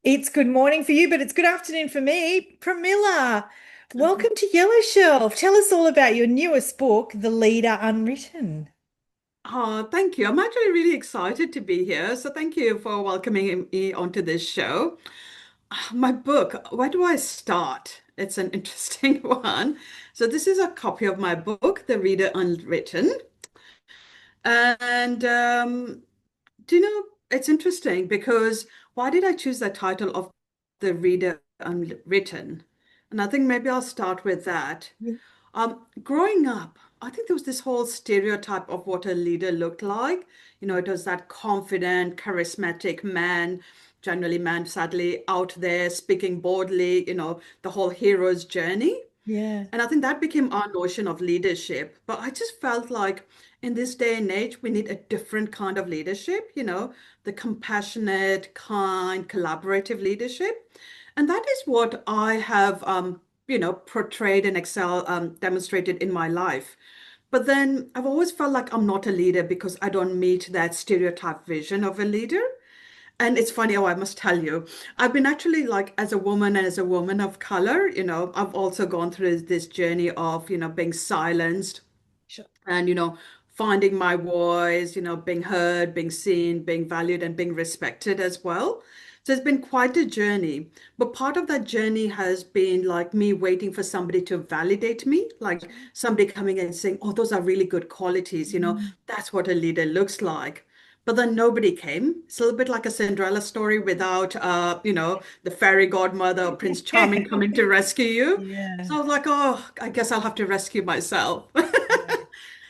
It's good morning for you, but it's good afternoon for me. Premila, welcome to Yellow Shelf. Tell us all about your newest book, The Leader Unwritten. Oh, thank you. I'm actually really excited to be here. So thank you for welcoming me onto this show. My book, where do I start? It's an interesting one. So this is a copy of my book, The Reader Unwritten. And do you know, it's interesting because why did I choose the title of The Reader Unwritten? And I think maybe I'll start with that. Yeah. Growing up, I think there was this whole stereotype of what a leader looked like. It was that confident, charismatic man, generally man, sadly, out there speaking boldly, the whole hero's journey. Yeah. And I think that became our notion of leadership. But I just felt like in this day and age, we need a different kind of leadership, the compassionate, kind, collaborative leadership. And that is what I have, portrayed and demonstrated in my life. But then I've always felt like I'm not a leader because I don't meet that stereotype vision of a leader. And it's funny, oh, I must tell you, I've been actually like as a woman and as a woman of color, I've also gone through this journey of, being silenced Sure. and, finding my voice, being heard, being seen, being valued, and being respected as well. So it's been quite a journey. But part of that journey has been like me waiting for somebody to validate me, like somebody coming and saying, oh, those are really good qualities, Mm. that's what a leader looks like. But then nobody came. It's a little bit like a Cinderella story without, the fairy godmother or Prince Charming coming to rescue you. Yeah. So I was like, oh, I guess I'll have to rescue myself.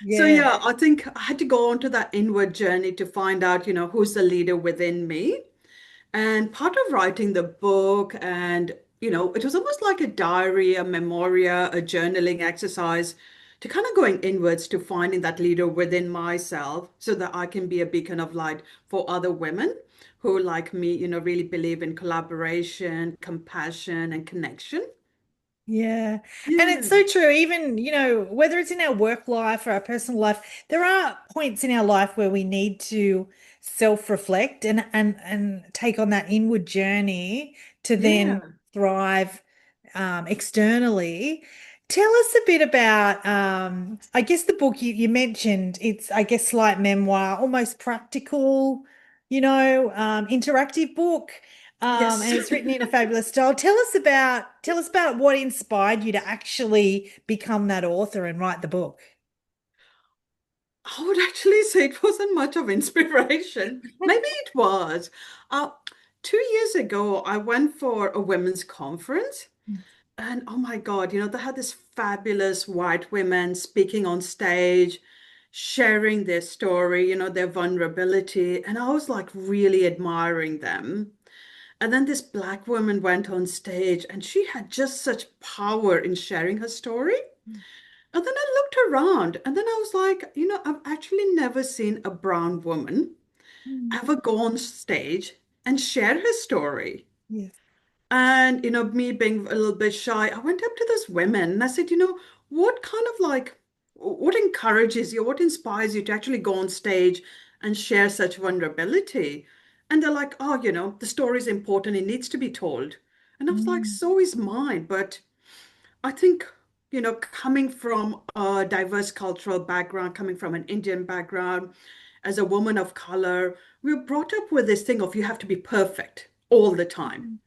Yeah. So Yeah. yeah, I think I had to go on to that inward journey to find out, who's the leader within me. And part of writing the book and, it was almost like a diary, a memoir, a journaling exercise to kind of going inwards to finding that leader within myself so that I can be a beacon of light for other women who, like me, really believe in collaboration, compassion, and connection. Yeah. And it's Yeah. so true. Even, whether it's in our work life or our personal life, there are points in our life where we need to self-reflect and take on that inward journey to then Yeah. thrive externally. Tell us a bit about I guess the book you mentioned, it's I guess slight memoir, almost practical, interactive book. Yes. And it's written in a fabulous style. Tell us about what inspired you to actually become that author and write the book. I would actually say it wasn't much of inspiration. Maybe it was. Uh, 2 years ago, I went for a women's conference, and oh my God, they had this fabulous white women speaking on stage, sharing their story, their vulnerability, and I was like really admiring them. And then this black woman went on stage, and she had just such power in sharing her story. And then I looked around and then I was like, I've actually never seen a brown woman Mm. ever go on stage and share her story. Yes. And, me being a little bit shy, I went up to those women and I said, what kind of like, what encourages you, what inspires you to actually go on stage and share such vulnerability? And they're like, oh, the story is important, it needs to be told. And I was like, Mm. so is mine. But I think, coming from a diverse cultural background, coming from an Indian background, as a woman of color, we were brought up with this thing of you have to be perfect all the time.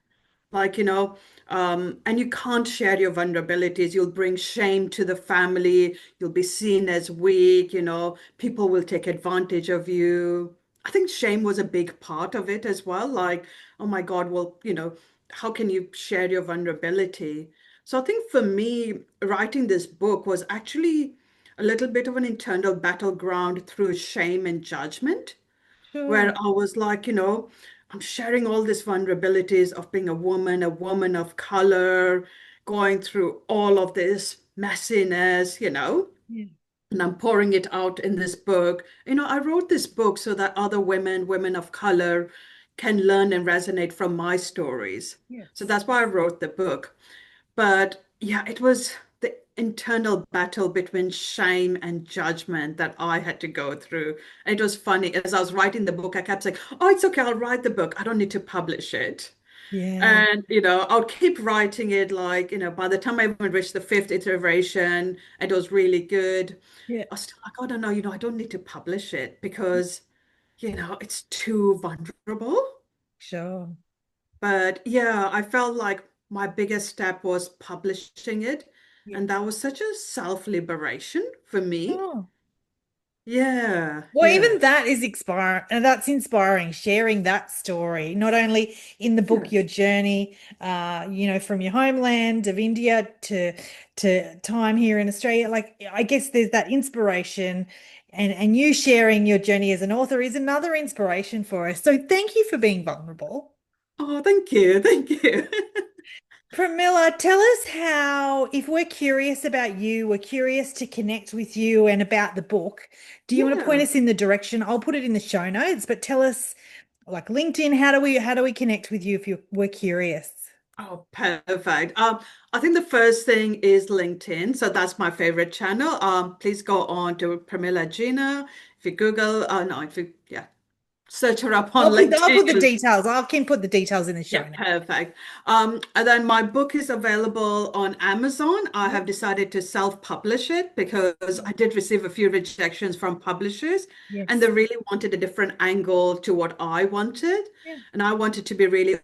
Like, and you can't share your vulnerabilities. You'll bring shame to the family. You'll be seen as weak, people will take advantage of you. I think shame was a big part of it as well. Like, oh my God, well, how can you share your vulnerability? So I think for me, writing this book was actually a little bit of an internal battleground through shame and judgment Sure. where I was like, I'm sharing all these vulnerabilities of being a woman of color, going through all of this messiness, Yeah. and I'm pouring it out in this book. I wrote this book so that other women, women of color, can learn and resonate from my stories. So Yes. that's why I wrote the book. But yeah, it was the internal battle between shame and judgment that I had to go through. And it was funny. As I was writing the book, I kept saying, oh, it's okay, I'll write the book. I don't need to publish it. Yeah. And, I'll keep writing it like, by the time I even reached the fifth iteration, it was really good. Yeah. I was still like, oh, no, no, I don't need to publish it because, it's too vulnerable. Sure. But yeah, I felt like my biggest step was publishing it. Yeah. And that was such a self-liberation for me. Oh. Yeah, Well, yeah, even that is inspiring, and that's inspiring, sharing that story, not only in the book, your yes. journey, from your homeland of India to time here in Australia. Like, I guess there's that inspiration, and you sharing your journey as an author is another inspiration for us. So thank you for being vulnerable. Oh, thank you. Thank you. Pramila, tell us how, if we're curious about you, we're curious to connect with you and about the book, do you want to point Yeah. us in the direction? I'll put it in the show notes, but tell us like LinkedIn, how do we connect with you if we're curious? Oh, perfect. I think the first thing is LinkedIn. So that's my favorite channel. Please go on to Premila Jina. If you Google, no, if you, yeah, search her up on I'll LinkedIn, put the details. I can put the details in the show yeah, notes. perfect. And then my book is available on Amazon. I Yeah. have decided to self-publish it because I did receive a few rejections from publishers, and Yes. they really wanted a different angle to what I wanted. Yeah. And I wanted to be really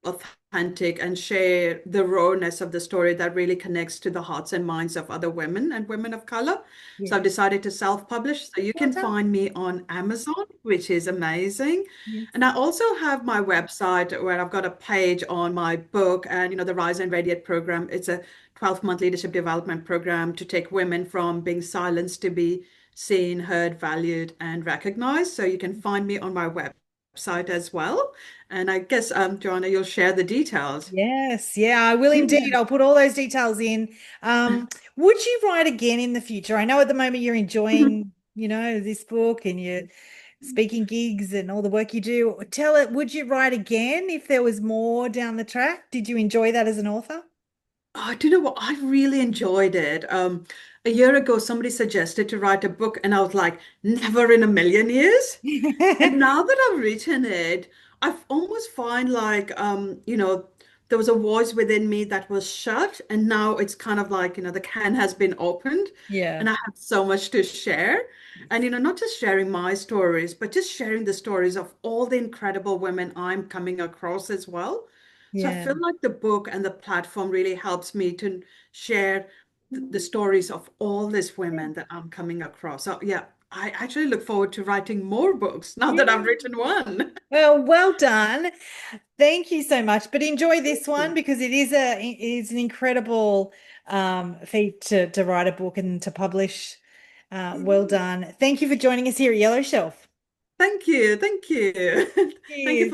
authentic and share the rawness of the story that really connects to the hearts and minds of other women and women of color. So I've Yeah. decided to self-publish. So you Well can done. find me on Amazon, which is amazing. Yes. And I also have my website where I've got a page on my book and the Rise and Radiate program. It's a 12-month leadership development program to take women from being silenced to be seen, heard, valued, and recognized. So you can find me on my website as well. And I guess, Joanna, you'll share the details. Yes, yeah, I will indeed. Yeah. I'll put all those details in. Would you write again in the future? I know at the moment you're enjoying, this book and your speaking gigs and all the work you do. Tell it, would you write again if there was more down the track? Did you enjoy that as an author? Oh, do you know what? I really enjoyed it. A year ago, somebody suggested to write a book, and I was like, never in a million years. And now that I've written it, I've almost find like there was a voice within me that was shut, and now it's kind of like, the can has been opened, Yeah. and I have so much to share. And not just sharing my stories, but just sharing the stories of all the incredible women I'm coming across as well. So I Yeah. feel like the book and the platform really helps me to share the stories of all these women that I'm coming across. So yeah, I actually look forward to writing more books now that I've Yeah. written one. Well done. Thank you so much. But enjoy this one because it is an incredible feat to write a book and to publish. Well done. Thank you for joining us here at Yellow Shelf. Thank you. Thank you. Thank you Cheers. for